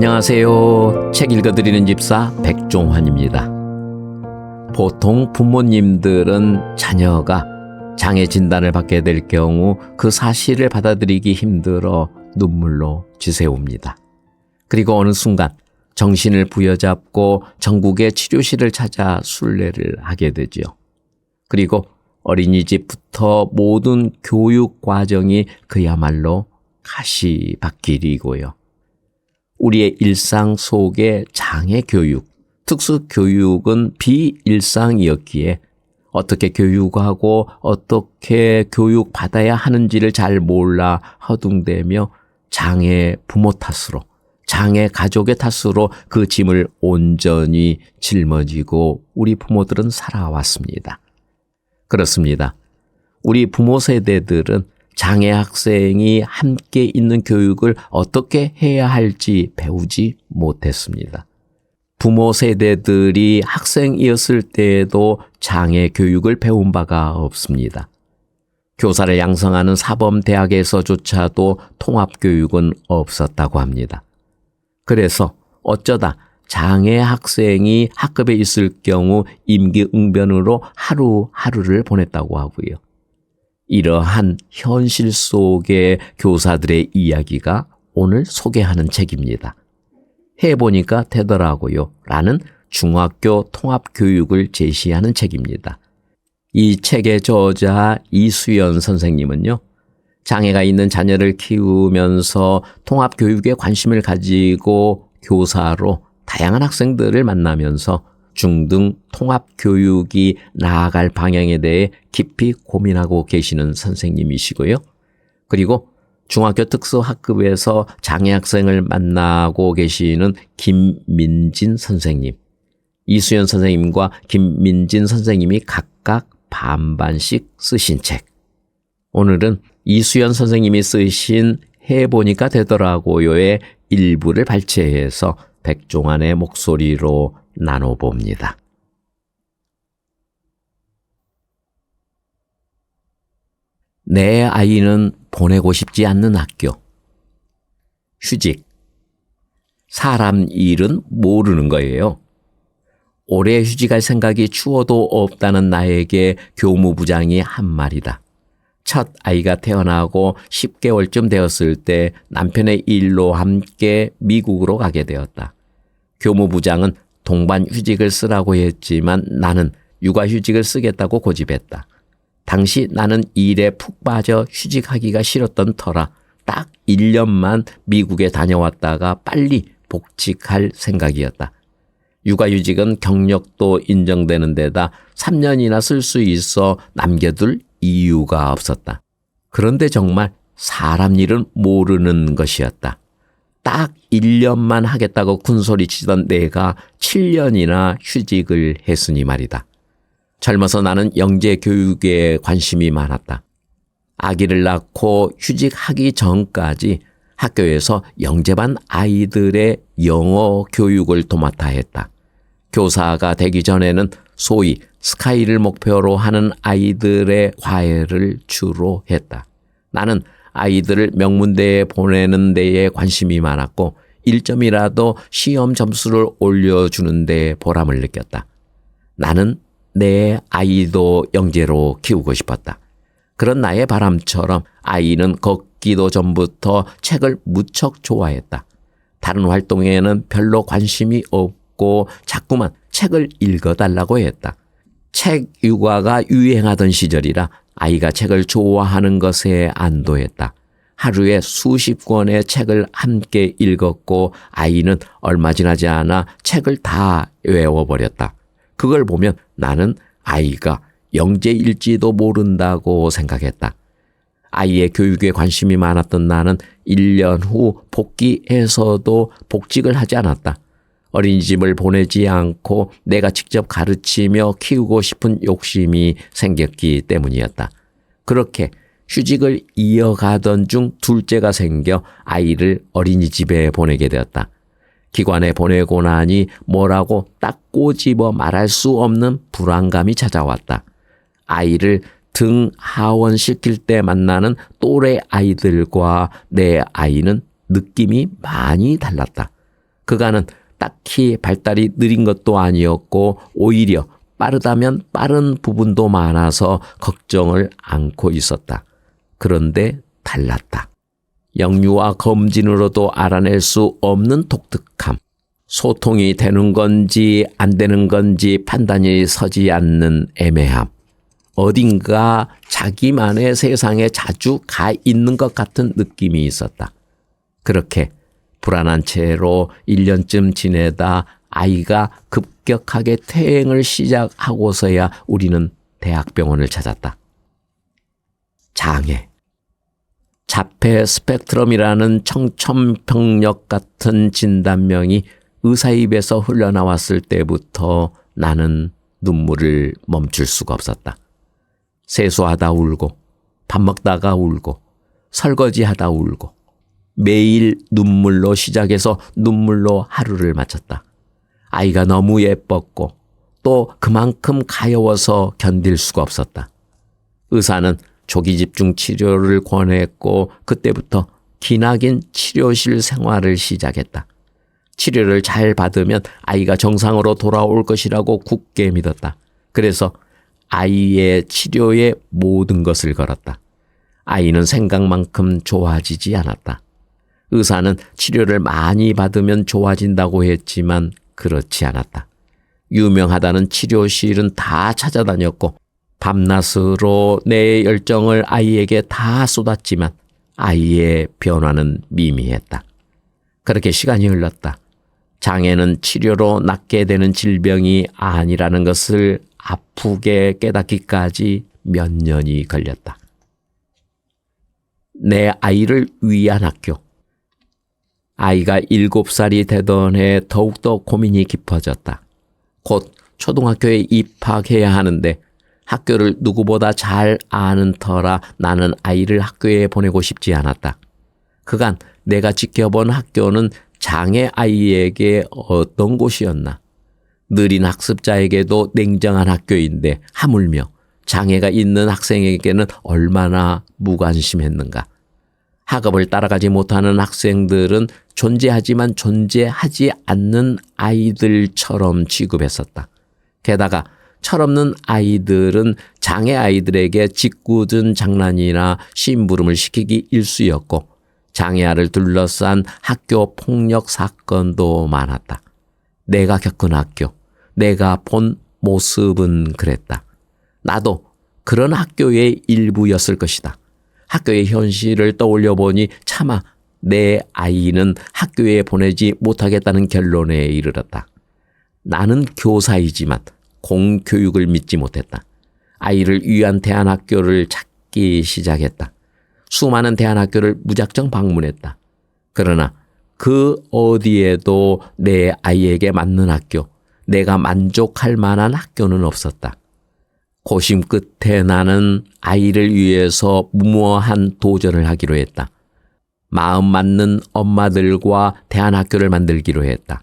안녕하세요. 책 읽어드리는 집사 백종환입니다. 보통 부모님들은 자녀가 장애 진단을 받게 될 경우 그 사실을 받아들이기 힘들어 눈물로 지새웁니다. 그리고 어느 순간 정신을 부여잡고 전국의 치료실을 찾아 순례를 하게 되죠. 그리고 어린이집부터 모든 교육 과정이 그야말로 가시밭길이고요. 우리의 일상 속의 장애 교육, 특수 교육은 비일상이었기에 어떻게 교육하고 어떻게 교육받아야 하는지를 잘 몰라 허둥대며 장애 부모 탓으로, 장애 가족의 탓으로 그 짐을 온전히 짊어지고 우리 부모들은 살아왔습니다. 그렇습니다. 우리 부모 세대들은 장애 학생이 함께 있는 교육을 어떻게 해야 할지 배우지 못했습니다. 부모 세대들이 학생이었을 때에도 장애 교육을 배운 바가 없습니다. 교사를 양성하는 사범대학에서조차도 통합교육은 없었다고 합니다. 그래서 어쩌다 장애 학생이 학급에 있을 경우 임기응변으로 하루하루를 보냈다고 하고요. 이러한 현실 속의 교사들의 이야기가 오늘 소개하는 책입니다. 해보니까 되더라고요 라는 중학교 통합교육을 제시하는 책입니다. 이 책의 저자 이수연 선생님은요, 장애가 있는 자녀를 키우면서 통합교육에 관심을 가지고 교사로 다양한 학생들을 만나면서 중등 통합교육이 나아갈 방향에 대해 깊이 고민하고 계시는 선생님이시고요. 그리고 중학교 특수학급에서 장애 학생을 만나고 계시는 김민진 선생님, 이수연 선생님과 김민진 선생님이 각각 반반씩 쓰신 책. 오늘은 이수연 선생님이 쓰신 해보니까 되더라고요의 일부를 발췌해서 백종환의 목소리로 나눠봅니다. 내 아이는 보내고 싶지 않는 학교. 휴직. 사람 일은 모르는 거예요. 올해 휴직할 생각이 추워도 없다는 나에게 교무부장이 한 말이다. 첫 아이가 태어나고 10개월쯤 되었을 때 남편의 일로 함께 미국으로 가게 되었다. 교무부장은 동반 휴직을 쓰라고 했지만 나는 육아휴직을 쓰겠다고 고집했다. 당시 나는 일에 푹 빠져 휴직하기가 싫었던 터라 딱 1년만 미국에 다녀왔다가 빨리 복직할 생각이었다. 육아휴직은 경력도 인정되는 데다 3년이나 쓸 수 있어 남겨둘 이유가 없었다. 그런데 정말 사람 일은 모르는 것이었다. 딱 1년만 하겠다고 군소리치던 내가 7년이나 휴직을 했으니 말이다. 젊어서 나는 영재 교육에 관심이 많았다. 아기를 낳고 휴직하기 전까지 학교에서 영재반 아이들의 영어 교육을 도맡아 했다. 교사가 되기 전에는 소위 스카이를 목표로 하는 아이들의 과외를 주로 했다. 나는 아이들을 명문대에 보내는 데에 관심이 많았고 1점이라도 시험 점수를 올려주는 데 보람을 느꼈다. 나는 내 아이도 영재로 키우고 싶었다. 그런 나의 바람처럼 아이는 걷기도 전부터 책을 무척 좋아했다. 다른 활동에는 별로 관심이 없고 자꾸만 책을 읽어달라고 했다. 책 육아가 유행하던 시절이라 아이가 책을 좋아하는 것에 안도했다. 하루에 수십 권의 책을 함께 읽었고 아이는 얼마 지나지 않아 책을 다 외워버렸다. 그걸 보면 나는 아이가 영재일지도 모른다고 생각했다. 아이의 교육에 관심이 많았던 나는 1년 후 복귀해서도 복직을 하지 않았다. 어린이집을 보내지 않고 내가 직접 가르치며 키우고 싶은 욕심이 생겼기 때문이었다. 그렇게 휴직을 이어가던 중 둘째가 생겨 아이를 어린이집에 보내게 되었다. 기관에 보내고 나니 뭐라고 딱 꼬집어 말할 수 없는 불안감이 찾아왔다. 아이를 등 하원시킬 때 만나는 또래 아이들과 내 아이는 느낌이 많이 달랐다. 그간은 딱히 발달이 느린 것도 아니었고 오히려 빠르다면 빠른 부분도 많아서 걱정을 않고 있었다. 그런데 달랐다. 영유아 검진으로도 알아낼 수 없는 독특함. 소통이 되는 건지 안 되는 건지 판단이 서지 않는 애매함. 어딘가 자기만의 세상에 자주 가 있는 것 같은 느낌이 있었다. 그렇게 불안한 채로 1년쯤 지내다 아이가 급격하게 퇴행을 시작하고서야 우리는 대학병원을 찾았다. 장애. 자폐 스펙트럼이라는 청천벽력 같은 진단명이 의사 입에서 흘러나왔을 때부터 나는 눈물을 멈출 수가 없었다. 세수하다 울고, 밥 먹다가 울고, 설거지하다 울고, 매일 눈물로 시작해서 눈물로 하루를 마쳤다. 아이가 너무 예뻤고 또 그만큼 가여워서 견딜 수가 없었다. 의사는 조기 집중 치료를 권했고 그때부터 기나긴 치료실 생활을 시작했다. 치료를 잘 받으면 아이가 정상으로 돌아올 것이라고 굳게 믿었다. 그래서 아이의 치료에 모든 것을 걸었다. 아이는 생각만큼 좋아지지 않았다. 의사는 치료를 많이 받으면 좋아진다고 했지만 그렇지 않았다. 유명하다는 치료실은 다 찾아다녔고 밤낮으로 내 열정을 아이에게 다 쏟았지만 아이의 변화는 미미했다. 그렇게 시간이 흘렀다. 장애는 치료로 낫게 되는 질병이 아니라는 것을 아프게 깨닫기까지 몇 년이 걸렸다. 내 아이를 위한 학교. 아이가 7살이 되던 해 더욱더 고민이 깊어졌다. 곧 초등학교에 입학해야 하는데 학교를 누구보다 잘 아는 터라 나는 아이를 학교에 보내고 싶지 않았다. 그간 내가 지켜본 학교는 장애 아이에게 어떤 곳이었나. 느린 학습자에게도 냉정한 학교인데 하물며 장애가 있는 학생에게는 얼마나 무관심했는가. 학업을 따라가지 못하는 학생들은 존재하지만 존재하지 않는 아이들처럼 취급했었다. 게다가 철없는 아이들은 장애 아이들에게 짓궂은 장난이나 심부름을 시키기 일쑤였고 장애아를 둘러싼 학교 폭력 사건도 많았다. 내가 겪은 학교, 내가 본 모습은 그랬다. 나도 그런 학교의 일부였을 것이다. 학교의 현실을 떠올려 보니 차마 내 아이는 학교에 보내지 못하겠다는 결론에 이르렀다. 나는 교사이지만 공교육을 믿지 못했다. 아이를 위한 대안학교를 찾기 시작했다. 수많은 대안학교를 무작정 방문했다. 그러나 그 어디에도 내 아이에게 맞는 학교, 내가 만족할 만한 학교는 없었다. 고심 끝에 나는 아이를 위해서 무모한 도전을 하기로 했다. 마음 맞는 엄마들과 대안학교를 만들기로 했다.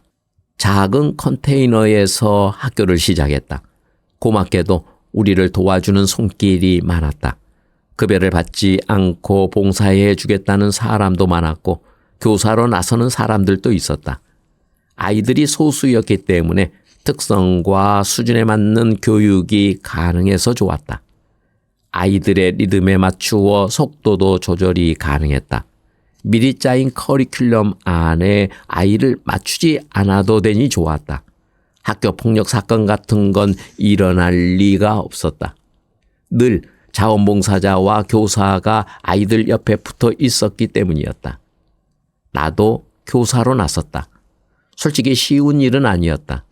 작은 컨테이너에서 학교를 시작했다. 고맙게도 우리를 도와주는 손길이 많았다. 급여를 받지 않고 봉사해 주겠다는 사람도 많았고 교사로 나서는 사람들도 있었다. 아이들이 소수였기 때문에 특성과 수준에 맞는 교육이 가능해서 좋았다. 아이들의 리듬에 맞추어 속도도 조절이 가능했다. 미리 짜인 커리큘럼 안에 아이를 맞추지 않아도 되니 좋았다. 학교 폭력 사건 같은 건 일어날 리가 없었다. 늘 자원봉사자와 교사가 아이들 옆에 붙어 있었기 때문이었다. 나도 교사로 나섰다. 솔직히 쉬운 일은 아니었다.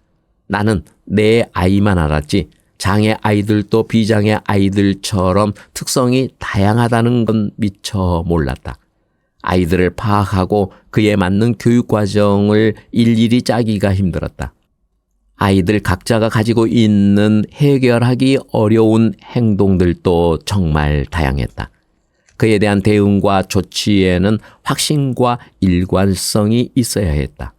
나는 내 아이만 알았지 장애 아이들도 비장애 아이들처럼 특성이 다양하다는 건 미처 몰랐다. 아이들을 파악하고 그에 맞는 교육 과정을 일일이 짜기가 힘들었다. 아이들 각자가 가지고 있는 해결하기 어려운 행동들도 정말 다양했다. 그에 대한 대응과 조치에는 확신과 일관성이 있어야 했다.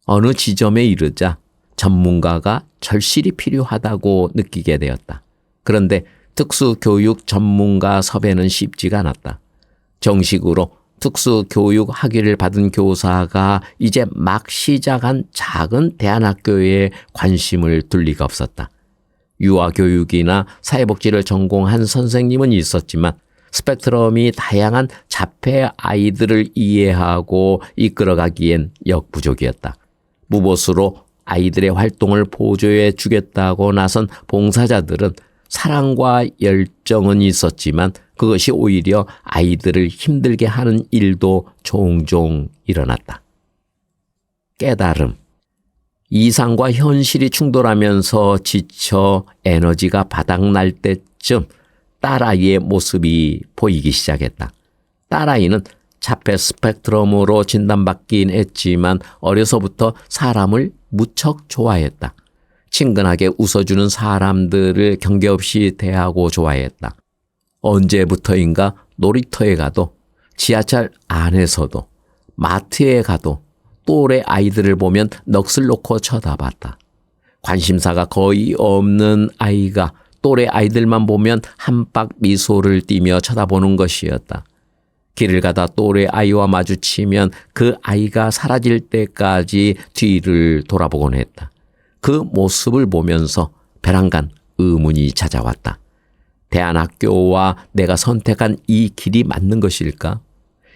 어느 지점에 이르자 전문가가 절실히 필요하다고 느끼게 되었다. 그런데 특수교육 전문가 섭외는 쉽지가 않았다. 정식으로 특수 교육 학위를 받은 교사가 이제 막 시작한 작은 대안학교에 관심을 둘 리가 없었다. 유아교육이나 사회복지를 전공한 선생님은 있었지만 스펙트럼이 다양한 자폐 아이들을 이해하고 이끌어가기엔 역부족이었다. 무보수로 아이들의 활동을 보조해 주겠다고 나선 봉사자들은 사랑과 열정은 있었지만 그것이 오히려 아이들을 힘들게 하는 일도 종종 일어났다. 깨달음. 이상과 현실이 충돌하면서 지쳐 에너지가 바닥날 때쯤 딸아이의 모습이 보이기 시작했다. 딸아이는 자폐 스펙트럼으로 진단받긴 했지만 어려서부터 사람을 무척 좋아했다. 친근하게 웃어주는 사람들을 경계 없이 대하고 좋아했다. 언제부터인가 놀이터에 가도 지하철 안에서도 마트에 가도 또래 아이들을 보면 넋을 놓고 쳐다봤다. 관심사가 거의 없는 아이가 또래 아이들만 보면 한박 미소를 띠며 쳐다보는 것이었다. 길을 가다 또래 아이와 마주치면 그 아이가 사라질 때까지 뒤를 돌아보곤 했다. 그 모습을 보면서 배란간 의문이 찾아왔다. 대안학교와 내가 선택한 이 길이 맞는 것일까?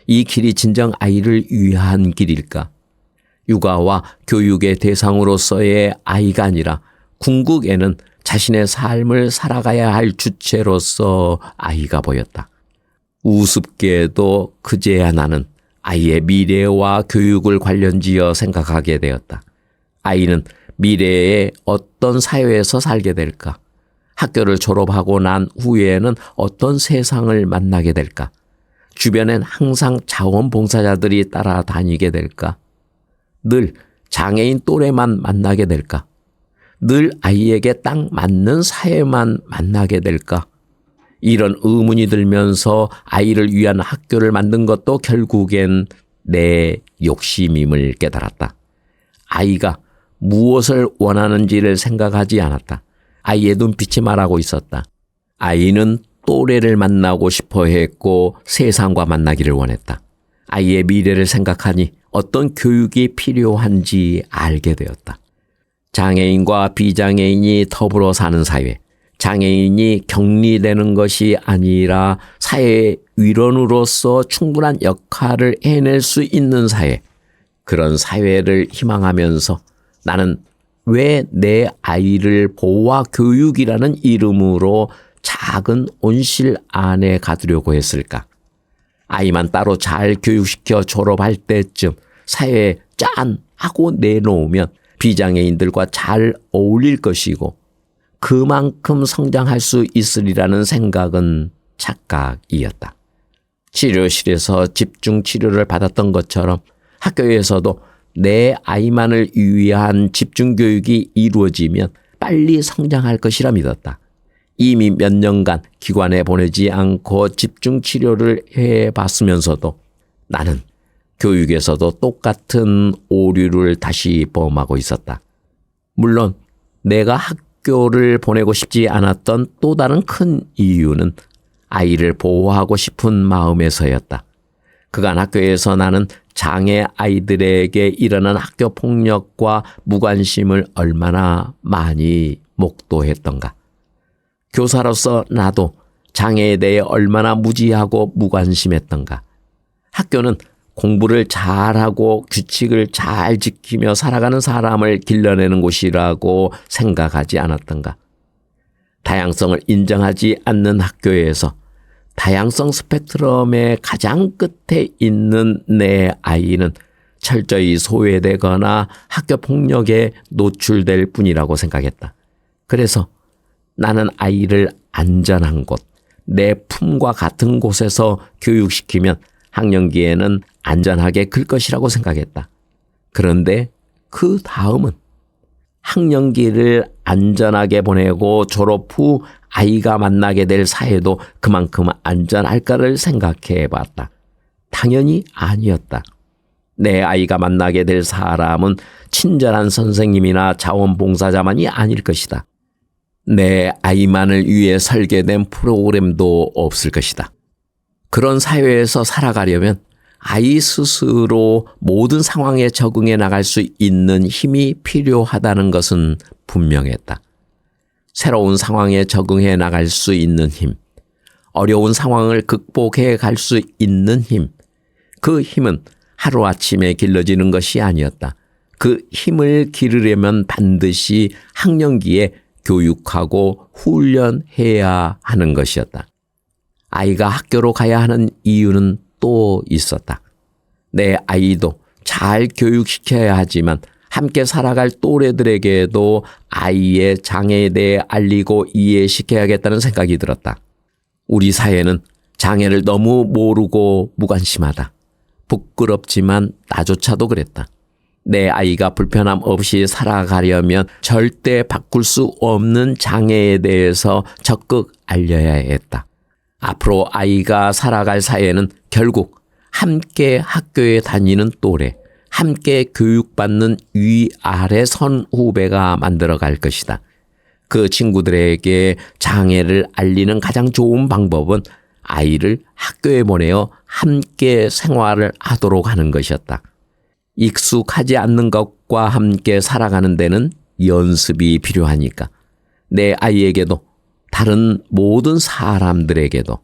이 길이 진정 아이를 위한 길일까? 육아와 교육의 대상으로서의 아이가 아니라 궁극에는 자신의 삶을 살아가야 할 주체로서 아이가 보였다. 우습게도 그제야 나는 아이의 미래와 교육을 관련지어 생각하게 되었다. 아이는 미래에 어떤 사회에서 살게 될까? 학교를 졸업하고 난 후에는 어떤 세상을 만나게 될까? 주변엔 항상 자원봉사자들이 따라다니게 될까? 늘 장애인 또래만 만나게 될까? 늘 아이에게 딱 맞는 사회만 만나게 될까? 이런 의문이 들면서 아이를 위한 학교를 만든 것도 결국엔 내 욕심임을 깨달았다. 아이가 무엇을 원하는지를 생각하지 않았다. 아이의 눈빛이 말하고 있었다. 아이는 또래를 만나고 싶어 했고 세상과 만나기를 원했다. 아이의 미래를 생각하니 어떤 교육이 필요한지 알게 되었다. 장애인과 비장애인이 더불어 사는 사회, 장애인이 격리되는 것이 아니라 사회의 일원으로서 충분한 역할을 해낼 수 있는 사회, 그런 사회를 희망하면서 나는 왜 내 아이를 보호와 교육이라는 이름으로 작은 온실 안에 가두려고 했을까? 아이만 따로 잘 교육시켜 졸업할 때쯤 사회에 짠 하고 내놓으면 비장애인들과 잘 어울릴 것이고 그만큼 성장할 수 있으리라는 생각은 착각이었다. 치료실에서 집중 치료를 받았던 것처럼 학교에서도 내 아이만을 위한 집중 교육이 이루어지면 빨리 성장할 것이라 믿었다. 이미 몇 년간 기관에 보내지 않고 집중 치료를 해봤으면서도 나는 교육에서도 똑같은 오류를 다시 범하고 있었다. 물론 내가 학교를 보내고 싶지 않았던 또 다른 큰 이유는 아이를 보호하고 싶은 마음에서였다. 그간 학교에서 나는 장애 아이들에게 일어난 학교 폭력과 무관심을 얼마나 많이 목도했던가. 교사로서 나도 장애에 대해 얼마나 무지하고 무관심했던가. 학교는 공부를 잘하고 규칙을 잘 지키며 살아가는 사람을 길러내는 곳이라고 생각하지 않았던가. 다양성을 인정하지 않는 학교에서 다양성 스펙트럼의 가장 끝에 있는 내 아이는 철저히 소외되거나 학교 폭력에 노출될 뿐이라고 생각했다. 그래서 나는 아이를 안전한 곳, 내 품과 같은 곳에서 교육시키면 학령기에는 안전하게 클 것이라고 생각했다. 그런데 그 다음은 학령기를 안전하게 보내고 졸업 후 아이가 만나게 될 사회도 그만큼 안전할까를 생각해 봤다. 당연히 아니었다. 내 아이가 만나게 될 사람은 친절한 선생님이나 자원봉사자만이 아닐 것이다. 내 아이만을 위해 설계된 프로그램도 없을 것이다. 그런 사회에서 살아가려면 아이 스스로 모든 상황에 적응해 나갈 수 있는 힘이 필요하다는 것은 분명했다. 새로운 상황에 적응해 나갈 수 있는 힘, 어려운 상황을 극복해 갈 수 있는 힘, 그 힘은 하루아침에 길러지는 것이 아니었다. 그 힘을 기르려면 반드시 학령기에 교육하고 훈련해야 하는 것이었다. 아이가 학교로 가야 하는 이유는 또 있었다. 내 아이도 잘 교육시켜야 하지만 함께 살아갈 또래들에게도 아이의 장애에 대해 알리고 이해시켜야겠다는 생각이 들었다. 우리 사회는 장애를 너무 모르고 무관심하다. 부끄럽지만 나조차도 그랬다. 내 아이가 불편함 없이 살아가려면 절대 바꿀 수 없는 장애에 대해서 적극 알려야 했다. 앞으로 아이가 살아갈 사회는 결국 함께 학교에 다니는 또래, 함께 교육받는 위아래 선후배가 만들어갈 것이다. 그 친구들에게 장애를 알리는 가장 좋은 방법은 아이를 학교에 보내어 함께 생활을 하도록 하는 것이었다. 익숙하지 않는 것과 함께 살아가는 데는 연습이 필요하니까 내 아이에게도 다른 모든 사람들에게도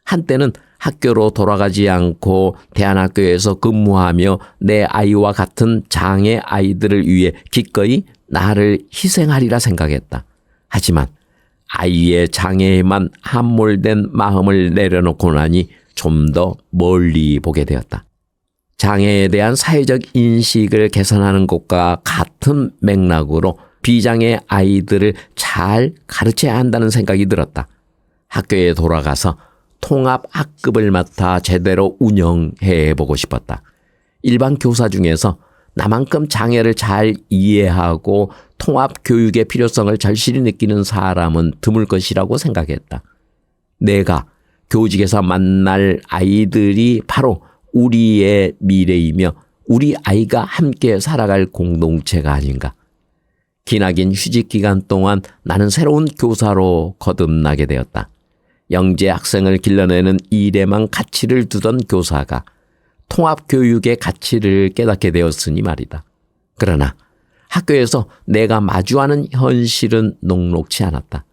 한때는 학교로 돌아가지 않고 대안학교에서 근무하며 내 아이와 같은 장애 아이들을 위해 기꺼이 나를 희생하리라 생각했다. 하지만 아이의 장애에만 함몰된 마음을 내려놓고 나니 좀 더 멀리 보게 되었다. 장애에 대한 사회적 인식을 개선하는 것과 같은 맥락으로 비장애 아이들을 잘 가르쳐야 한다는 생각이 들었다. 학교에 돌아가서 통합학급을 맡아 제대로 운영해 보고 싶었다. 일반 교사 중에서 나만큼 장애를 잘 이해하고 통합교육의 필요성을 절실히 느끼는 사람은 드물 것이라고 생각했다. 내가 교직에서 만날 아이들이 바로 우리의 미래이며 우리 아이가 함께 살아갈 공동체가 아닌가. 기나긴 휴직 기간 동안 나는 새로운 교사로 거듭나게 되었다. 영재 학생을 길러내는 일에만 가치를 두던 교사가 통합교육의 가치를 깨닫게 되었으니 말이다. 그러나 학교에서 내가 마주하는 현실은 녹록치 않았다.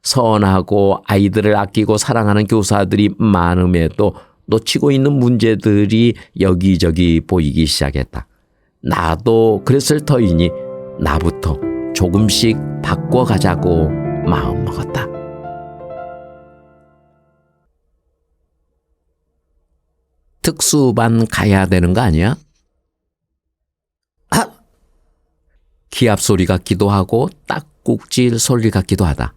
선하고 아이들을 아끼고 사랑하는 교사들이 많음에도 놓치고 있는 문제들이 여기저기 보이기 시작했다. 나도 그랬을 터이니 나부터 조금씩 바꿔가자고 마음먹었다. 특수반 가야 되는 거 아니야? 아! 기합 소리 같기도 하고 딱꼭질 소리 같기도 하다.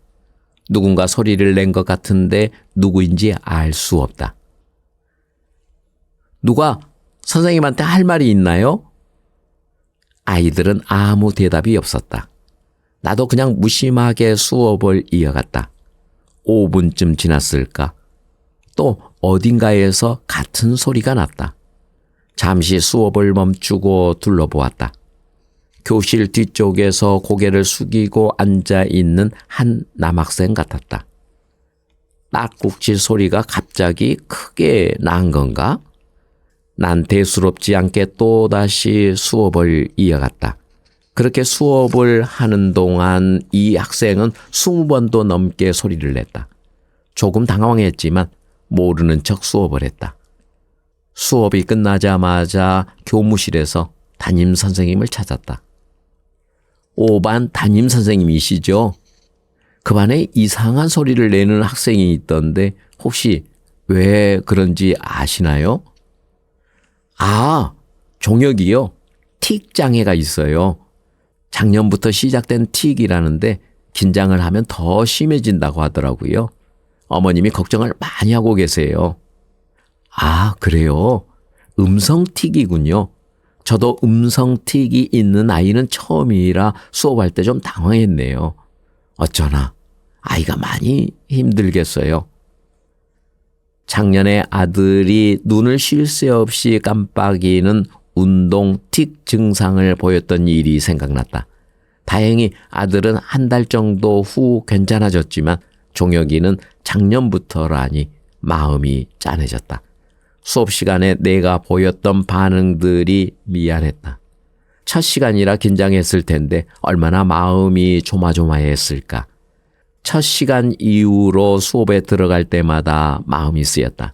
누군가 소리를 낸 것 같은데 누구인지 알 수 없다. 누가 선생님한테 할 말이 있나요? 아이들은 아무 대답이 없었다. 나도 그냥 무심하게 수업을 이어갔다. 5분쯤 지났을까? 또 어딘가에서 같은 소리가 났다. 잠시 수업을 멈추고 둘러보았다. 교실 뒤쪽에서 고개를 숙이고 앉아있는 한 남학생 같았다. 딱꼭질 소리가 갑자기 크게 난 건가? 난 대수롭지 않게 또다시 수업을 이어갔다. 그렇게 수업을 하는 동안 이 학생은 20번도 넘게 소리를 냈다. 조금 당황했지만 모르는 척 수업을 했다. 수업이 끝나자마자 교무실에서 담임 선생님을 찾았다. 5반 담임 선생님이시죠? 그 반에 이상한 소리를 내는 학생이 있던데 혹시 왜 그런지 아시나요? 아, 종혁이요. 틱 장애가 있어요. 작년부터 시작된 틱이라는데 긴장을 하면 더 심해진다고 하더라고요. 어머님이 걱정을 많이 하고 계세요. 아, 그래요? 음성 틱이군요. 저도 음성 틱이 있는 아이는 처음이라 수업할 때 좀 당황했네요. 어쩌나 아이가 많이 힘들겠어요. 작년에 아들이 눈을 쉴 새 없이 깜빡이는 운동 틱 증상을 보였던 일이 생각났다. 다행히 아들은 한 달 정도 후 괜찮아졌지만 종혁이는 작년부터라니 마음이 짠해졌다. 수업 시간에 내가 보였던 반응들이 미안했다. 첫 시간이라 긴장했을 텐데 얼마나 마음이 조마조마했을까. 첫 시간 이후로 수업에 들어갈 때마다 마음이 쓰였다.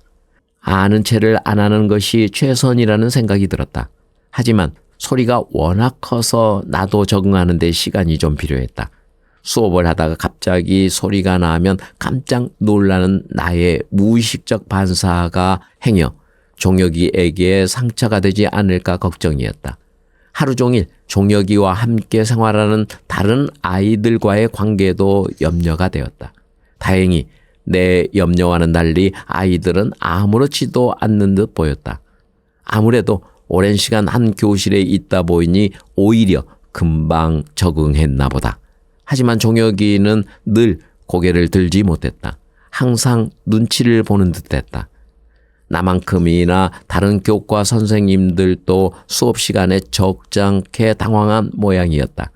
아는 체를 안 하는 것이 최선이라는 생각이 들었다. 하지만 소리가 워낙 커서 나도 적응하는 데 시간이 좀 필요했다. 수업을 하다가 갑자기 소리가 나면 깜짝 놀라는 나의 무의식적 반사가 행여 종혁이에게 상처가 되지 않을까 걱정이었다. 하루 종일 종혁이와 함께 생활하는 다른 아이들과의 관계도 염려가 되었다. 다행히 내 염려와는 달리 아이들은 아무렇지도 않는 듯 보였다. 아무래도 오랜 시간 한 교실에 있다 보이니 오히려 금방 적응했나 보다. 하지만 종혁이는 늘 고개를 들지 못했다. 항상 눈치를 보는 듯했다. 나만큼이나 다른 교과 선생님들도 수업 시간에 적잖게 당황한 모양이었다.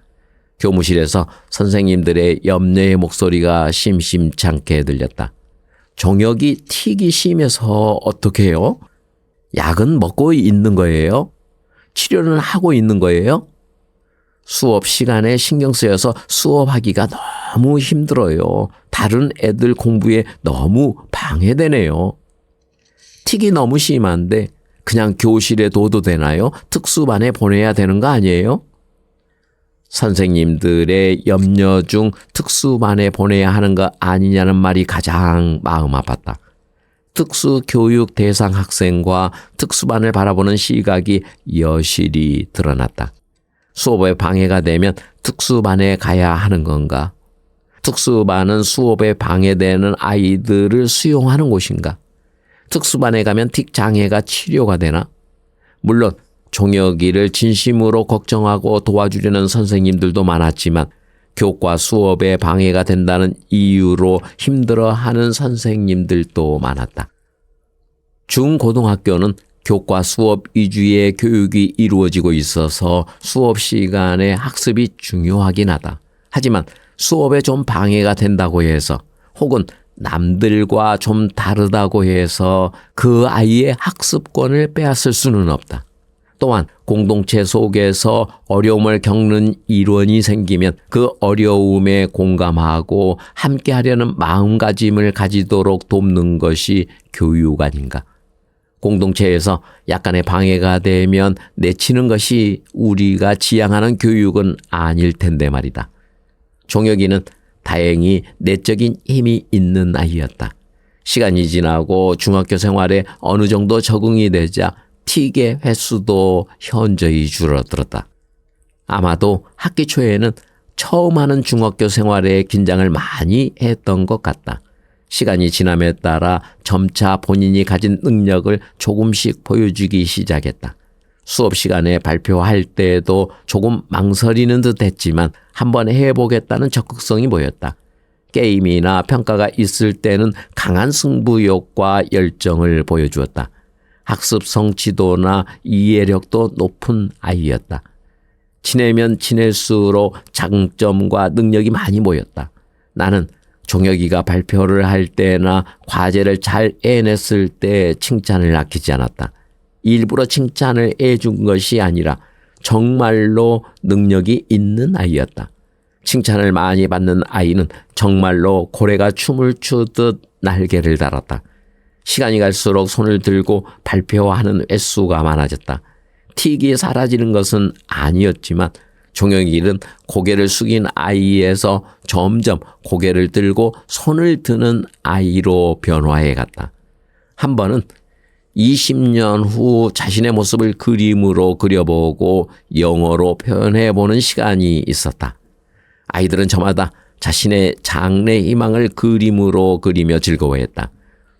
교무실에서 선생님들의 염려의 목소리가 심심찮게 들렸다. 종혁이 틱이 심해서 어떻게 해요? 약은 먹고 있는 거예요? 치료는 하고 있는 거예요? 수업 시간에 신경 쓰여서 수업하기가 너무 힘들어요. 다른 애들 공부에 너무 방해되네요. 틱이 너무 심한데 그냥 교실에 둬도 되나요? 특수반에 보내야 되는 거 아니에요? 선생님들의 염려 중 특수반에 보내야 하는 거 아니냐는 말이 가장 마음 아팠다. 특수교육 대상 학생과 특수반을 바라보는 시각이 여실히 드러났다. 수업에 방해가 되면 특수반에 가야 하는 건가? 특수반은 수업에 방해되는 아이들을 수용하는 곳인가? 특수반에 가면 틱 장애가 치료가 되나? 물론 종혁이를 진심으로 걱정하고 도와주려는 선생님들도 많았지만 교과 수업에 방해가 된다는 이유로 힘들어하는 선생님들도 많았다. 중고등학교는 교과 수업 위주의 교육이 이루어지고 있어서 수업 시간에 학습이 중요하긴 하다. 하지만 수업에 좀 방해가 된다고 해서 혹은 남들과 좀 다르다고 해서 그 아이의 학습권을 빼앗을 수는 없다. 또한 공동체 속에서 어려움을 겪는 일원이 생기면 그 어려움에 공감하고 함께하려는 마음가짐을 가지도록 돕는 것이 교육 아닌가. 공동체에서 약간의 방해가 되면 내치는 것이 우리가 지향하는 교육은 아닐 텐데 말이다. 종혁이는 다행히 내적인 힘이 있는 아이였다. 시간이 지나고 중학교 생활에 어느 정도 적응이 되자 틱의 횟수도 현저히 줄어들었다. 아마도 학기 초에는 처음 하는 중학교 생활에 긴장을 많이 했던 것 같다. 시간이 지남에 따라 점차 본인이 가진 능력을 조금씩 보여주기 시작했다. 수업 시간에 발표할 때에도 조금 망설이는 듯 했지만 한번 해보겠다는 적극성이 보였다. 게임이나 평가가 있을 때는 강한 승부욕과 열정을 보여주었다. 학습 성취도나 이해력도 높은 아이였다. 지내면 지낼수록 장점과 능력이 많이 보였다. 나는 종혁이가 발표를 할 때나 과제를 잘 해냈을 때 칭찬을 아끼지 않았다. 일부러 칭찬을 해준 것이 아니라 정말로 능력이 있는 아이였다. 칭찬을 많이 받는 아이는 정말로 고래가 춤을 추듯 날개를 달았다. 시간이 갈수록 손을 들고 발표하는 횟수가 많아졌다. 틱이 사라지는 것은 아니었지만 종혁이는 고개를 숙인 아이에서 점점 고개를 들고 손을 드는 아이로 변화해 갔다. 한 번은 20년 후 자신의 모습을 그림으로 그려보고 영어로 표현해보는 시간이 있었다. 아이들은 저마다 자신의 장래 희망을 그림으로 그리며 즐거워했다.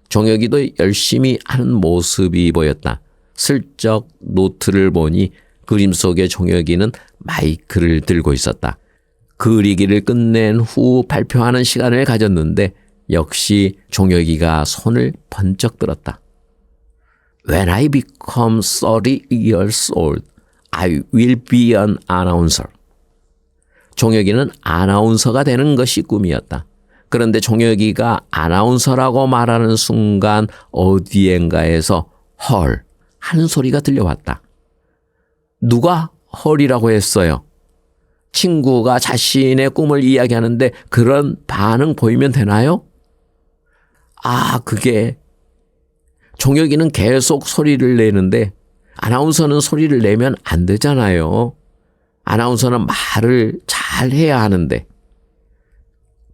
종혁이도 열심히 하는 모습이 보였다. 슬쩍 노트를 보니 그림 속의 종혁이는 마이크를 들고 있었다. 그리기를 끝낸 후 발표하는 시간을 가졌는데 역시 종혁이가 손을 번쩍 들었다. When I become 30 years old, I will be an announcer. 종혁이는 아나운서가 되는 것이 꿈이었다. 그런데 종혁이가 아나운서라고 말하는 순간 어디엔가에서 헐 하는 소리가 들려왔다. 누가 헐이라고 했어요? 친구가 자신의 꿈을 이야기하는데 그런 반응 보이면 되나요? 그게 종혁이는 계속 소리를 내는데 아나운서는 소리를 내면 안 되잖아요. 아나운서는 말을 잘 해야 하는데.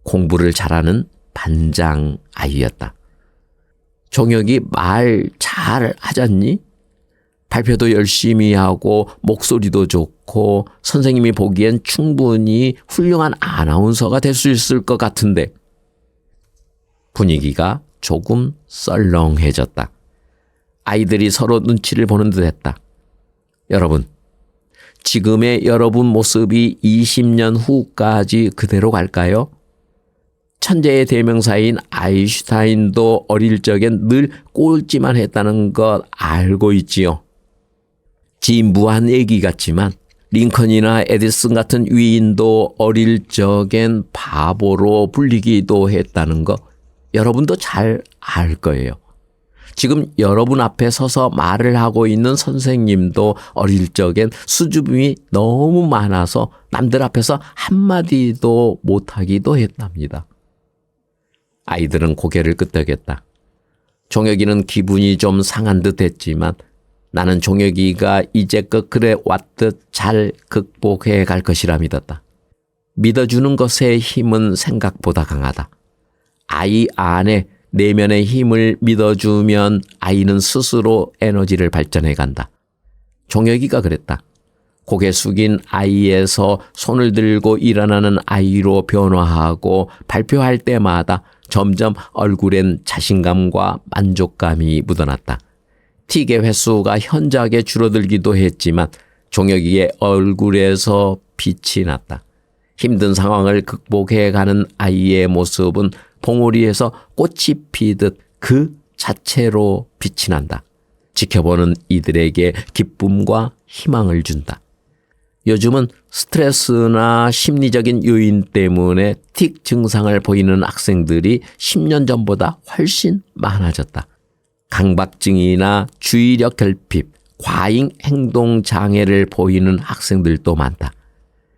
공부를 잘하는 반장 아이였다. 종혁이 말 잘 하잖니? 발표도 열심히 하고 목소리도 좋고 선생님이 보기엔 충분히 훌륭한 아나운서가 될 수 있을 것 같은데. 분위기가 조금 썰렁해졌다. 아이들이 서로 눈치를 보는 듯 했다. 여러분, 지금의 여러분 모습이 20년 후까지 그대로 갈까요? 천재의 대명사인 아인슈타인도 어릴 적엔 늘 꼴찌만 했다는 것 알고 있지요. 진부한 얘기 같지만 링컨이나 에디슨 같은 위인도 어릴 적엔 바보로 불리기도 했다는 거 여러분도 잘 알 거예요. 지금 여러분 앞에 서서 말을 하고 있는 선생님도 어릴 적엔 수줍음이 너무 많아서 남들 앞에서 한마디도 못하기도 했답니다. 아이들은 고개를 끄덕였다. 종혁이는 기분이 좀 상한 듯 했지만 나는 종혁이가 이제껏 그래 왔듯 잘 극복해 갈 것이라 믿었다. 믿어주는 것의 힘은 생각보다 강하다. 아이 안에 내면의 힘을 믿어주면 아이는 스스로 에너지를 발전해 간다. 종혁이가 그랬다. 고개 숙인 아이에서 손을 들고 일어나는 아이로 변화하고 발표할 때마다 점점 얼굴엔 자신감과 만족감이 묻어났다. 틱의 횟수가 현저하게 줄어들기도 했지만 종혁이의 얼굴에서 빛이 났다. 힘든 상황을 극복해가는 아이의 모습은 봉우리에서 꽃이 피듯 그 자체로 빛이 난다. 지켜보는 이들에게 기쁨과 희망을 준다. 요즘은 스트레스나 심리적인 요인 때문에 틱 증상을 보이는 학생들이 10년 전보다 훨씬 많아졌다. 강박증이나 주의력 결핍, 과잉 행동 장애를 보이는 학생들도 많다.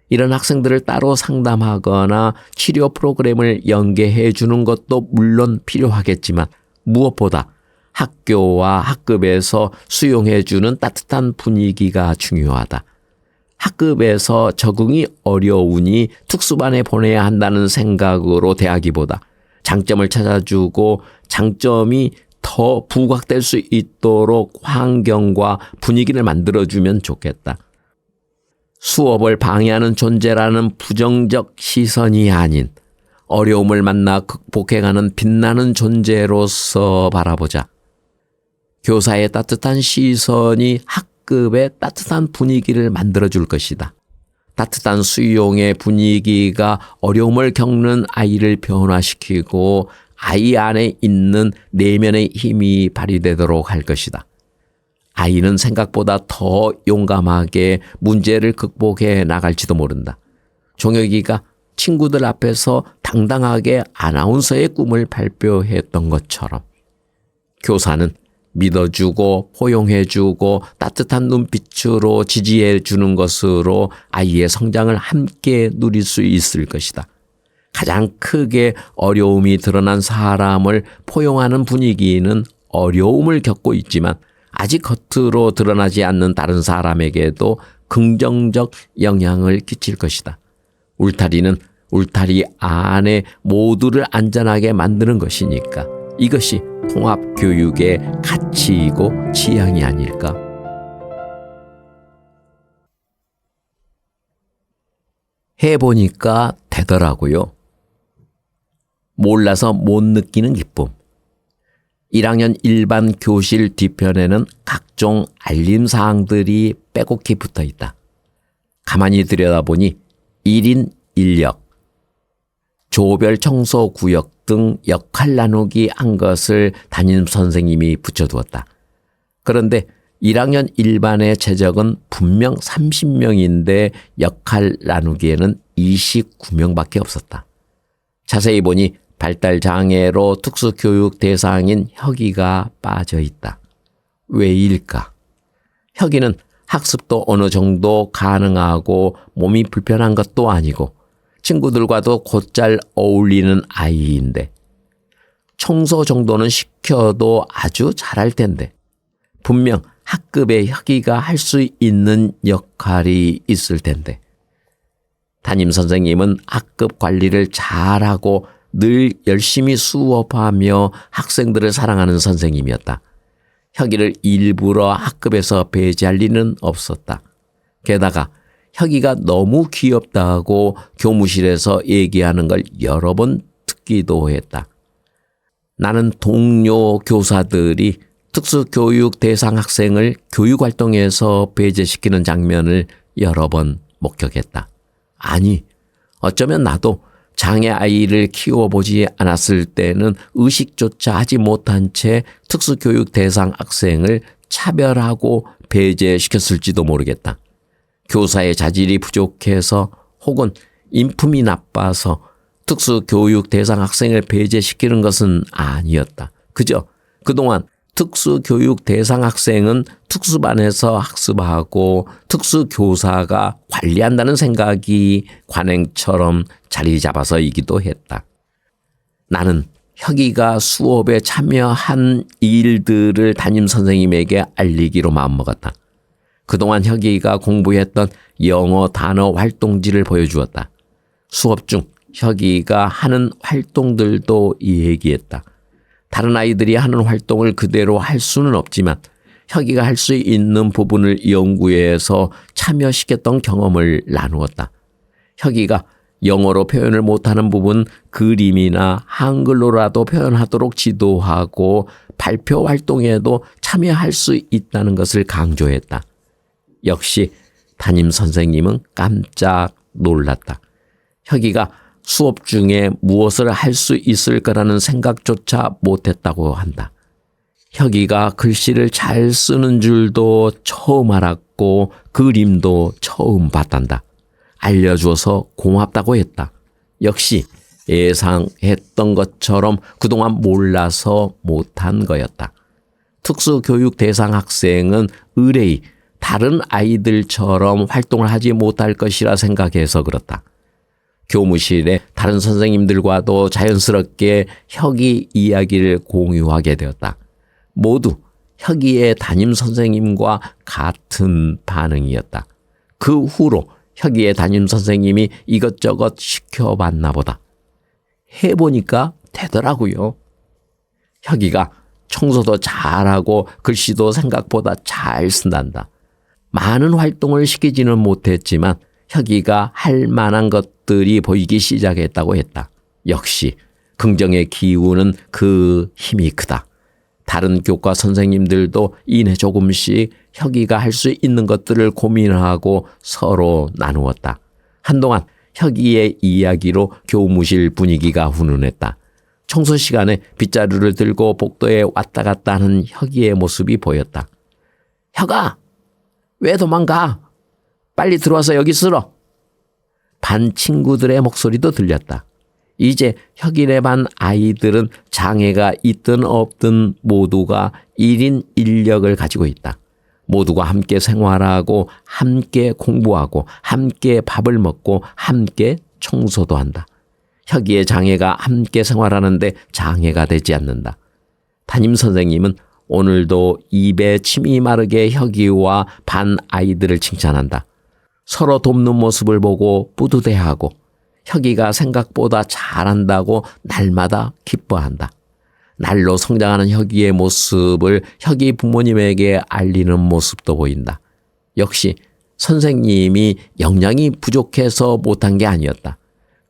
이런 학생들을 따로 상담하거나 치료 프로그램을 연계해 주는 것도 물론 필요하겠지만 무엇보다 학교와 학급에서 수용해 주는 따뜻한 분위기가 중요하다. 학급에서 적응이 어려우니 특수반에 보내야 한다는 생각으로 대하기보다 장점을 찾아주고 장점이 더 부각될 수 있도록 환경과 분위기를 만들어주면 좋겠다. 수업을 방해하는 존재라는 부정적 시선이 아닌 어려움을 만나 극복해가는 빛나는 존재로서 바라보자. 교사의 따뜻한 시선이 학급에 따뜻한 분위기를 만들어줄 것이다. 따뜻한 수용의 분위기가 어려움을 겪는 아이를 변화시키고 아이 안에 있는 내면의 힘이 발휘되도록 할 것이다. 아이는 생각보다 더 용감하게 문제를 극복해 나갈지도 모른다. 종혁이가 친구들 앞에서 당당하게 아나운서의 꿈을 발표했던 것처럼 교사는 믿어주고 포용해주고 따뜻한 눈빛으로 지지해주는 것으로 아이의 성장을 함께 누릴 수 있을 것이다. 가장 크게 어려움이 드러난 사람을 포용하는 분위기는 어려움을 겪고 있지만 아직 겉으로 드러나지 않는 다른 사람에게도 긍정적 영향을 끼칠 것이다. 울타리는 울타리 안에 모두를 안전하게 만드는 것이니까 이것이 통합교육의 가치이고 지향이 아닐까? 해보니까 되더라고요. 몰라서 못 느끼는 기쁨. 1학년 일반 교실 뒤편에는 각종 알림사항들이 빼곡히 붙어 있다. 가만히 들여다보니 1인 1역, 조별 청소 구역 등 역할 나누기 한 것을 담임선생님이 붙여두었다. 그런데 1학년 일반의 최적은 분명 30명인데 역할 나누기에는 29명밖에 없었다. 자세히 보니 발달장애로 특수교육 대상인 혁이가 빠져 있다. 왜일까? 혁이는 학습도 어느 정도 가능하고 몸이 불편한 것도 아니고 친구들과도 곧잘 어울리는 아이인데 청소 정도는 시켜도 아주 잘할 텐데 분명 학급에 혁이가 할 수 있는 역할이 있을 텐데 담임선생님은 학급 관리를 잘하고 늘 열심히 수업하며 학생들을 사랑하는 선생님이었다. 혁이를 일부러 학급에서 배제할 리는 없었다. 게다가 혁이가 너무 귀엽다고 교무실에서 얘기하는 걸 여러 번 듣기도 했다. 나는 동료 교사들이 특수교육 대상 학생을 교육활동에서 배제시키는 장면을 여러 번 목격했다. 아니, 어쩌면 나도 장애 아이를 키워보지 않았을 때는 의식조차 하지 못한 채 특수교육 대상 학생을 차별하고 배제시켰을지도 모르겠다. 교사의 자질이 부족해서 혹은 인품이 나빠서 특수교육 대상 학생을 배제시키는 것은 아니었다. 그저 그동안 특수교육 대상 학생은 특수반에서 학습하고 특수교사가 관리한다는 생각이 관행처럼 자리 잡아서이기도 했다. 나는 혁이가 수업에 참여한 일들을 담임선생님에게 알리기로 마음먹었다. 그동안 혁이가 공부했던 영어 단어 활동지를 보여주었다. 수업 중 혁이가 하는 활동들도 얘기했다. 다른 아이들이 하는 활동을 그대로 할 수는 없지만 혁이가 할 수 있는 부분을 연구해서 참여시켰던 경험을 나누었다. 혁이가 영어로 표현을 못하는 부분 그림이나 한글로라도 표현하도록 지도하고 발표 활동에도 참여할 수 있다는 것을 강조했다. 역시 담임 선생님은 깜짝 놀랐다. 혁이가 수업 중에 무엇을 할 수 있을 거라는 생각조차 못했다고 한다. 혁이가 글씨를 잘 쓰는 줄도 처음 알았고 그림도 처음 봤단다. 알려줘서 고맙다고 했다. 역시 예상했던 것처럼 그동안 몰라서 못한 거였다. 특수교육 대상 학생은 의뢰이 다른 아이들처럼 활동을 하지 못할 것이라 생각해서 그렇다. 교무실에 다른 선생님들과도 자연스럽게 혁이 이야기를 공유하게 되었다. 모두 혁이의 담임 선생님과 같은 반응이었다. 그 후로 혁이의 담임 선생님이 이것저것 시켜봤나 보다. 해보니까 되더라고요. 혁이가 청소도 잘하고 글씨도 생각보다 잘 쓴단다. 많은 활동을 시키지는 못했지만 혁이가 할 만한 것들이 보이기 시작했다고 했다. 역시 긍정의 기운은 그 힘이 크다. 다른 교과 선생님들도 이내 조금씩 혁이가 할 수 있는 것들을 고민하고 서로 나누었다. 한동안 혁이의 이야기로 교무실 분위기가 훈훈했다. 청소 시간에 빗자루를 들고 복도에 왔다 갔다 하는 혁이의 모습이 보였다. 혁아, 왜 도망가? 빨리 들어와서 여기 쓸어. 반 친구들의 목소리도 들렸다. 이제 혁이네 반 아이들은 장애가 있든 없든 모두가 1인 1역을 가지고 있다. 모두가 함께 생활하고 함께 공부하고 함께 밥을 먹고 함께 청소도 한다. 혁이의 장애가 함께 생활하는데 장애가 되지 않는다. 담임 선생님은 오늘도 입에 침이 마르게 혁이와 반 아이들을 칭찬한다. 서로 돕는 모습을 보고 뿌듯해하고 혁이가 생각보다 잘한다고 날마다 기뻐한다. 날로 성장하는 혁이의 모습을 혁이 부모님에게 알리는 모습도 보인다. 역시 선생님이 역량이 부족해서 못한 게 아니었다.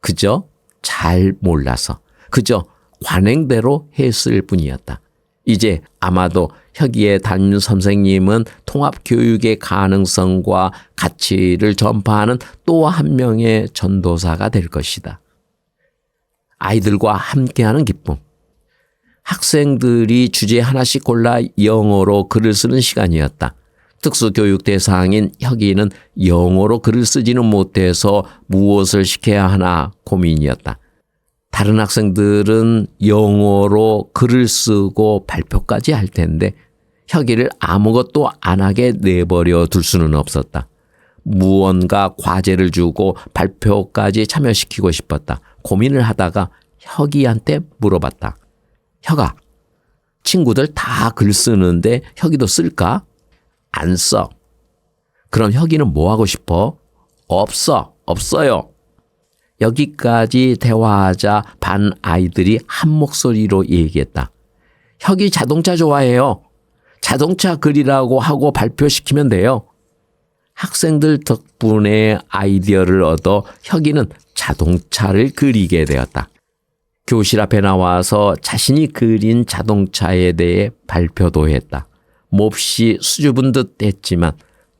그저 잘 몰라서, 그저 관행대로 했을 뿐이었다. 이제 아마도 혁이의 담임 선생님은 통합교육의 가능성과 가치를 전파하는 또 한 명의 전도사가 될 것이다. 아이들과 함께하는 기쁨. 학생들이 주제 하나씩 골라 영어로 글을 쓰는 시간이었다. 특수교육 대상인 혁이는 영어로 글을 쓰지는 못해서 무엇을 시켜야 하나 고민이었다. 다른 학생들은 영어로 글을 쓰고 발표까지 할 텐데 혁이를 아무것도 안 하게 내버려 둘 수는 없었다. 무언가 과제를 주고 발표까지 참여시키고 싶었다. 고민을 하다가 혁이한테 물어봤다. 혁아, 친구들 다 글 쓰는데 혁이도 쓸까? 안 써. 그럼 혁이는 뭐 하고 싶어? 없어요. 여기까지 대화하자 반 아이들이 한 목소리로 얘기했다. 혁이 자동차 좋아해요. 자동차 그리라고 하고 발표시키면 돼요. 학생들 덕분에 아이디어를 얻어 혁이는 자동차를 그리게 되었다. 교실 앞에 나와서 자신이 그린 자동차에 대해 발표도 했다. 몹시 수줍은 듯 했지만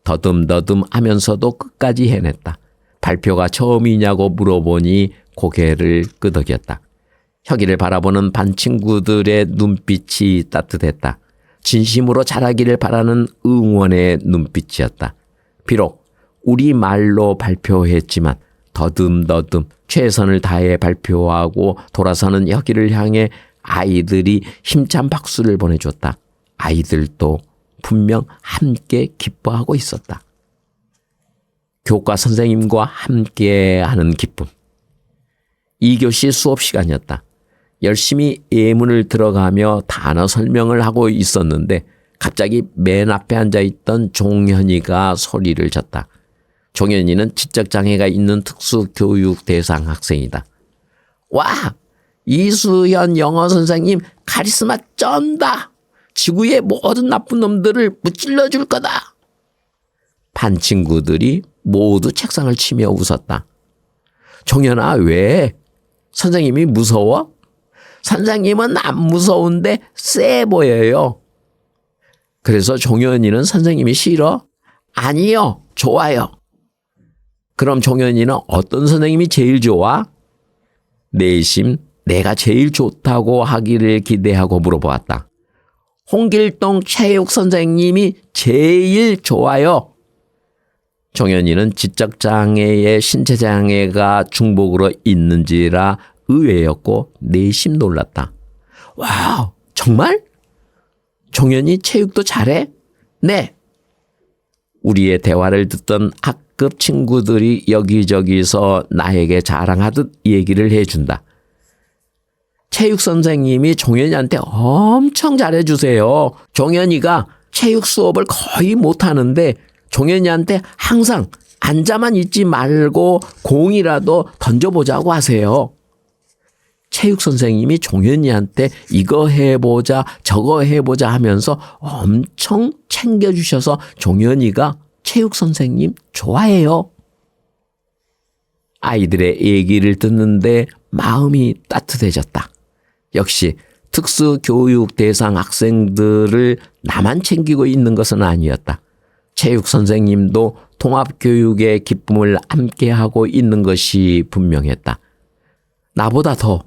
더듬더듬 하면서도 끝까지 해냈다. 발표가 처음이냐고 물어보니 고개를 끄덕였다. 혁이를 바라보는 반 친구들의 눈빛이 따뜻했다. 진심으로 잘하기를 바라는 응원의 눈빛이었다. 비록 우리말로 발표했지만 더듬더듬 최선을 다해 발표하고 돌아서는 혁이를 향해 아이들이 힘찬 박수를 보내줬다. 아이들도 분명 함께 기뻐하고 있었다. 교과 선생님과 함께하는 기쁨. 2교시 수업 시간이었다. 열심히 예문을 들어가며 단어 설명을 하고 있었는데 갑자기 맨 앞에 앉아있던 종현이가 소리를 쳤다. 종현이는 지적장애가 있는 특수교육 대상 학생이다. 와! 이수현 영어 선생님 카리스마 쩐다! 지구의 모든 나쁜 놈들을 무찔러 줄 거다! 반 친구들이 모두 책상을 치며 웃었다. 종현아, 왜? 선생님이 무서워? 선생님은 안 무서운데 쎄 보여요. 그래서 종현이는 선생님이 싫어? 아니요, 좋아요. 그럼 종현이는 어떤 선생님이 제일 좋아? 내심 내가 제일 좋다고 하기를 기대하고 물어보았다. 홍길동 체육 선생님이 제일 좋아요. 종현이는 지적장애의 신체장애가 중복으로 있는지라 의외였고 내심 놀랐다. 와우, 정말? 종현이 체육도 잘해? 네. 우리의 대화를 듣던 학급 친구들이 여기저기서 나에게 자랑하듯 얘기를 해준다. 체육 선생님이 종현이한테 엄청 잘해주세요. 종현이가 체육 수업을 거의 못하는데 종현이한테 항상 앉아만 있지 말고 공이라도 던져보자고 하세요. 체육 선생님이 종현이한테 이거 해보자 저거 해보자 하면서 엄청 챙겨주셔서 종현이가 체육 선생님 좋아해요. 아이들의 얘기를 듣는데 마음이 따뜻해졌다. 역시 특수교육 대상 학생들을 나만 챙기고 있는 것은 아니었다. 체육 선생님도 통합교육의 기쁨을 함께하고 있는 것이 분명했다. 나보다 더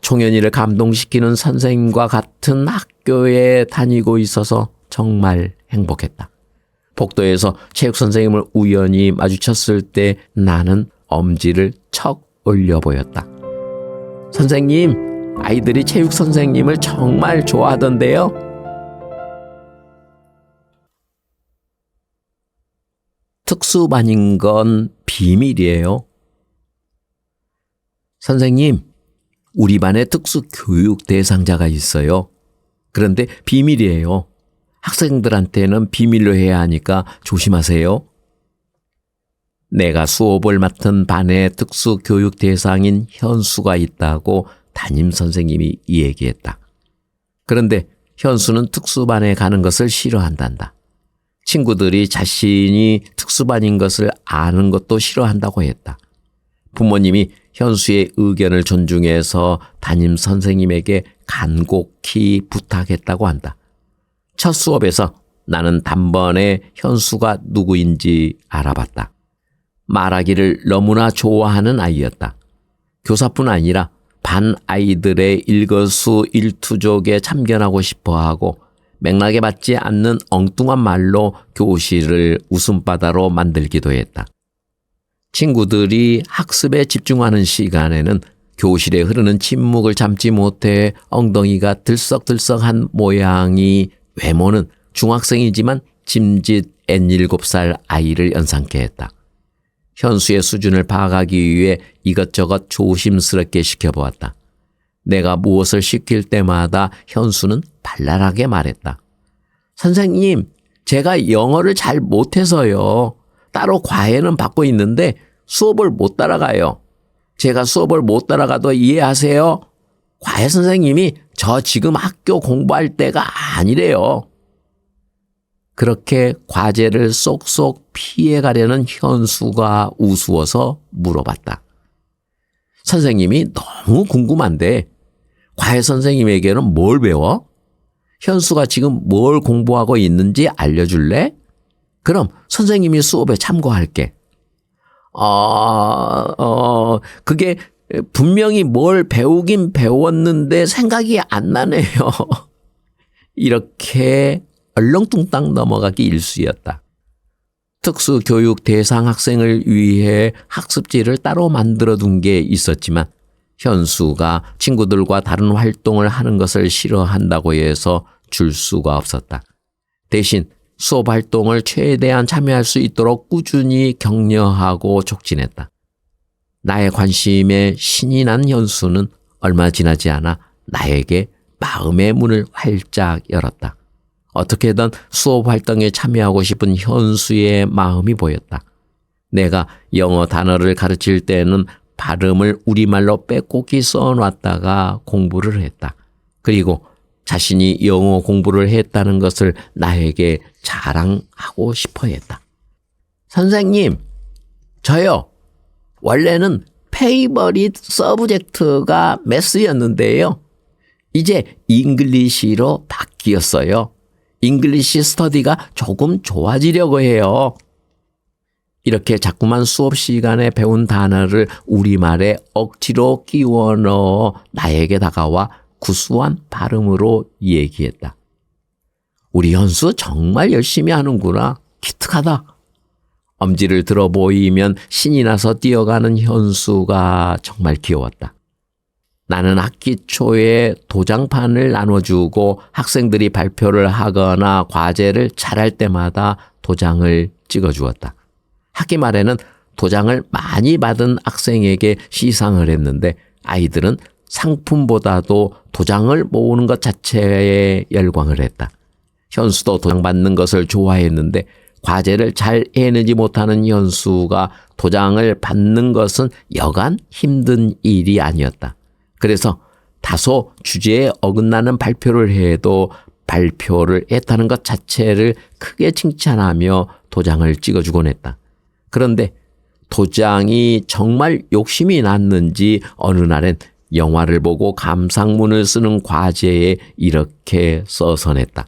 종현이를 감동시키는 선생님과 같은 학교에 다니고 있어서 정말 행복했다. 복도에서 체육 선생님을 우연히 마주쳤을 때 나는 엄지를 척 올려 보였다. 선생님, 아이들이 체육 선생님을 정말 좋아하던데요. 특수반인 건 비밀이에요. 선생님, 우리 반에 특수교육 대상자가 있어요. 그런데 비밀이에요. 학생들한테는 비밀로 해야 하니까 조심하세요. 내가 수업을 맡은 반에 특수교육 대상인 현수가 있다고 담임선생님이 얘기했다. 그런데 현수는 특수반에 가는 것을 싫어한단다. 친구들이 자신이 특수반인 것을 아는 것도 싫어한다고 했다. 부모님이 현수의 의견을 존중해서 담임 선생님에게 간곡히 부탁했다고 한다. 첫 수업에서 나는 단번에 현수가 누구인지 알아봤다. 말하기를 너무나 좋아하는 아이였다. 교사뿐 아니라 반 아이들의 일거수일투족에 참견하고 싶어하고 맥락에 맞지 않는 엉뚱한 말로 교실을 웃음바다로 만들기도 했다. 친구들이 학습에 집중하는 시간에는 교실에 흐르는 침묵을 참지 못해 엉덩이가 들썩들썩한 모양이 외모는 중학생이지만 짐짓 N7살 아이를 연상케 했다. 현수의 수준을 파악하기 위해 이것저것 조심스럽게 시켜보았다. 내가 무엇을 시킬 때마다 현수는 발랄하게 말했다. 선생님, 제가 영어를 잘 못해서요. 따로 과외는 받고 있는데 수업을 못 따라가요. 제가 수업을 못 따라가도 이해하세요? 과외 선생님이 저 지금 학교 공부할 때가 아니래요. 그렇게 과제를 쏙쏙 피해가려는 현수가 우스워서 물어봤다. 선생님이 너무 궁금한데 과외 선생님에게는 뭘 배워? 현수가 지금 뭘 공부하고 있는지 알려줄래? 그럼 선생님이 수업에 참고할게. 그게 분명히 뭘 배우긴 배웠는데 생각이 안 나네요. 이렇게 얼렁뚱땅 넘어가기 일쑤였다. 특수교육 대상 학생을 위해 학습지를 따로 만들어 둔 게 있었지만 현수가 친구들과 다른 활동을 하는 것을 싫어한다고 해서 줄 수가 없었다. 대신 수업 활동을 최대한 참여할 수 있도록 꾸준히 격려하고 촉진했다. 나의 관심에 신이 난 현수는 얼마 지나지 않아 나에게 마음의 문을 활짝 열었다. 어떻게든 수업 활동에 참여하고 싶은 현수의 마음이 보였다. 내가 영어 단어를 가르칠 때는 발음을 우리말로 빼곡히 써놨다가 공부를 했다. 그리고 자신이 영어 공부를 했다는 것을 나에게 자랑하고 싶어 했다. 선생님, 저요. 원래는 페이버릿 서브젝트가 매스였는데요. 이제 잉글리시로 바뀌었어요. 잉글리시 스터디가 조금 좋아지려고 해요. 이렇게 자꾸만 수업 시간에 배운 단어를 우리말에 억지로 끼워 넣어 나에게 다가와 구수한 발음으로 얘기했다. 우리 현수 정말 열심히 하는구나. 기특하다. 엄지를 들어 보이면 신이 나서 뛰어가는 현수가 정말 귀여웠다. 나는 학기 초에 도장판을 나눠주고 학생들이 발표를 하거나 과제를 잘할 때마다 도장을 찍어주었다. 학기 말에는 도장을 많이 받은 학생에게 시상을 했는데 아이들은 상품보다도 도장을 모으는 것 자체에 열광을 했다. 현수도 도장 받는 것을 좋아했는데 과제를 잘 해내지 못하는 현수가 도장을 받는 것은 여간 힘든 일이 아니었다. 그래서 다소 주제에 어긋나는 발표를 해도 발표를 했다는 것 자체를 크게 칭찬하며 도장을 찍어주곤 했다. 그런데 도장이 정말 욕심이 났는지 어느 날엔 영화를 보고 감상문을 쓰는 과제에 이렇게 써서 냈다.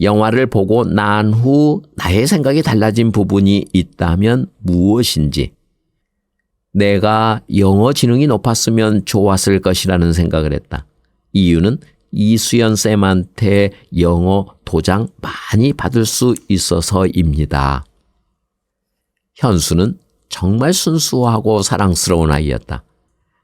영화를 보고 난 후 나의 생각이 달라진 부분이 있다면 무엇인지, 내가 영어 지능이 높았으면 좋았을 것이라는 생각을 했다. 이유는 이수연 쌤한테 영어 도장 많이 받을 수 있어서입니다. 현수는 정말 순수하고 사랑스러운 아이였다.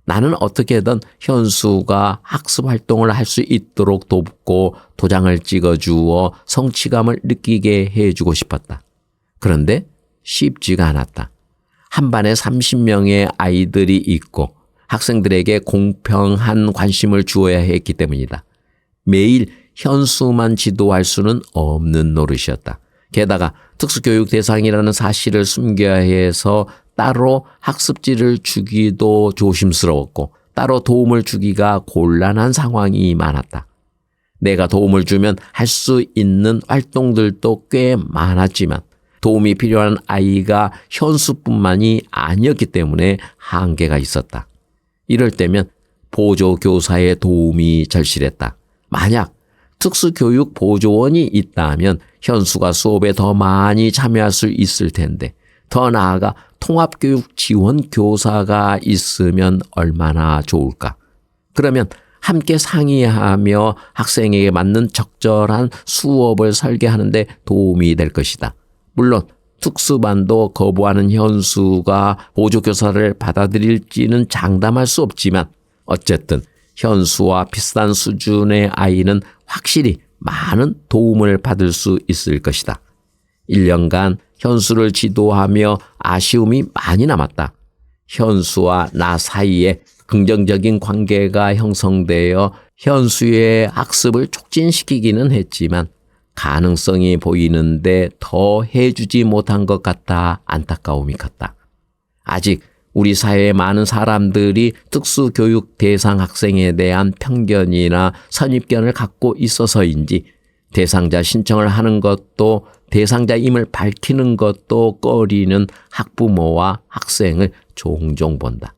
나는 어떻게든 현수가 학습 활동을 할 수 있도록 돕고 도장을 찍어주어 성취감을 느끼게 해주고 싶었다. 그런데 쉽지가 않았다. 한 반에 30명의 아이들이 있고 학생들에게 공평한 관심을 주어야 했기 때문이다. 매일 현수만 지도할 수는 없는 노릇이었다. 게다가 특수교육 대상이라는 사실을 숨겨야 해서 따로 학습지를 주기도 조심스러웠고 따로 도움을 주기가 곤란한 상황이 많았다. 내가 도움을 주면 할 수 있는 활동들도 꽤 많았지만 도움이 필요한 아이가 현수뿐만이 아니었기 때문에 한계가 있었다. 이럴 때면 보조교사의 도움이 절실했다. 만약 특수교육 보조원이 있다면 현수가 수업에 더 많이 참여할 수 있을 텐데, 더 나아가 통합교육 지원 교사가 있으면 얼마나 좋을까? 그러면 함께 상의하며 학생에게 맞는 적절한 수업을 설계하는 데 도움이 될 것이다. 물론 특수반도 거부하는 현수가 보조교사를 받아들일지는 장담할 수 없지만 어쨌든 현수와 비슷한 수준의 아이는 확실히 많은 도움을 받을 수 있을 것이다. 1년간 현수를 지도하며 아쉬움이 많이 남았다. 현수와 나 사이에 긍정적인 관계가 형성되어 현수의 학습을 촉진시키기는 했지만 가능성이 보이는데 더 해주지 못한 것 같아 안타까움이 컸다. 아직 우리 사회의 많은 사람들이 특수교육 대상 학생에 대한 편견이나 선입견을 갖고 있어서인지 대상자 신청을 하는 것도 대상자임을 밝히는 것도 꺼리는 학부모와 학생을 종종 본다.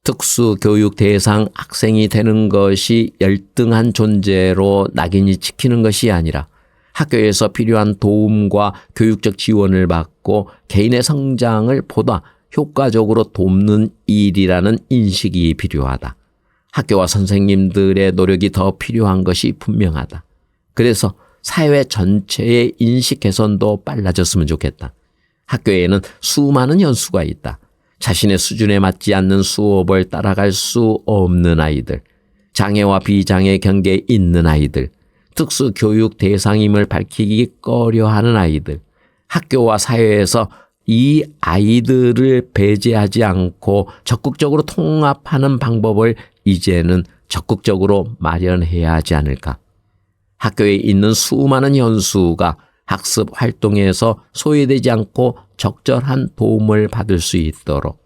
특수교육 대상 학생이 되는 것이 열등한 존재로 낙인이 찍히는 것이 아니라 학교에서 필요한 도움과 교육적 지원을 받고 개인의 성장을 보다 효과적으로 돕는 일이라는 인식이 필요하다. 학교와 선생님들의 노력이 더 필요한 것이 분명하다. 그래서 사회 전체의 인식 개선도 빨라졌으면 좋겠다. 학교에는 수많은 현수가 있다. 자신의 수준에 맞지 않는 수업을 따라갈 수 없는 아이들, 장애와 비장애 경계에 있는 아이들, 특수교육 대상임을 밝히기 꺼려하는 아이들, 학교와 사회에서 이 아이들을 배제하지 않고 적극적으로 통합하는 방법을 이제는 적극적으로 마련해야 하지 않을까. 학교에 있는 수많은 현수가 학습 활동에서 소외되지 않고 적절한 도움을 받을 수 있도록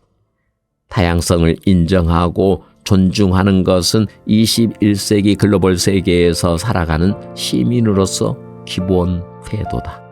다양성을 인정하고 존중하는 것은 21세기 글로벌 세계에서 살아가는 시민으로서 기본 태도다.